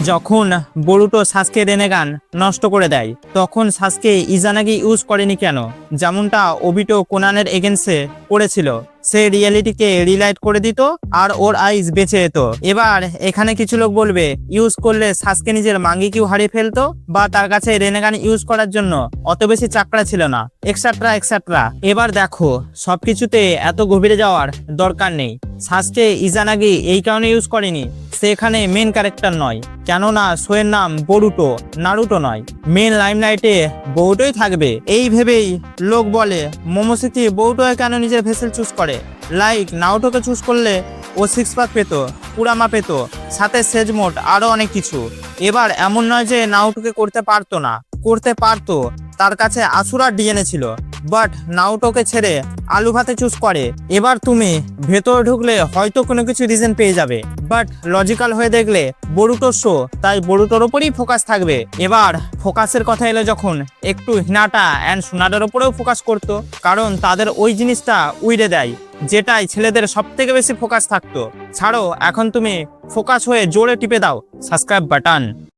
যখন বরুটো সাসকে রেনেগান নষ্ট করে দেয় তখন সাসকে ইজানাগি ইউজ করেনি কেন, যেমনটা ওবিটো কোনানের এগেন্সে করেছিল। সে রিয়েলিটিকে রিলাইট করে দিত আর ওর আইস বেঁচে যেত। এবার এখানে কিছু লোক বলবে ইউজ করলে সাসকে নিজের মাঙ্গিকিউ হারিয়ে ফেলতো, বা তার কাছে রেনেগান ইউজ করার জন্য অত বেশি চাকরা ছিল না, এক্সেট্রা এক্সেট্রা। এবার দেখো সবকিছুতে এত গভীরে যাওয়ার দরকার নেই। সাসকে ইজানাগি এই কারণে ইউজ করেনি, সে এখানে মেন ক্যারেক্টার নয়, কেননা শোয়ের নাম বরুটো, নারুটো নয়। মেন লাইমলাইটে বরুটোই থাকবে। এই ভেবেই লোক বলে মোমোসেকি বরুটো কেন নিজের ভেসেল চুজ করে। লাইক নারুটোকে চুজ করলে ও 6 প্যাক পেত, কুরামা পেত, সাথে সেজমোট আরো অনেক কিছু। এবার এমন নয় যে নারুটোকে করতে পারতো না, করতে পারতো, তার কাছে আসুরার ডিএনএ ছিল, বাট নারুটোকে ছেড়ে আলু ভাতে চুজ করে। এবার তুমি ভেতরে ঢুকলে হয়তো কোনো কিছু রিজন পেয়ে যাবে, বাট লজিক্যাল হয়ে দেখলে বরুটোর শো, তাই বরুটোর ওপরই ফোকাস থাকবে। এবার ফোকাসের কথা এলো যখন, একটু হিনাটা অ্যান্ড সোনাডার ওপরেও ফোকাস করতো, কারণ তাদের ওই জিনিসটা উইড়ে দেয় যেটাই ছেলেদের সব থেকে বেশি ফোকাস থাকতো। ছাড়ো, এখন তুমি ফোকাস হয়ে জোরে টিপে দাও সাবস্ক্রাইব বাটন।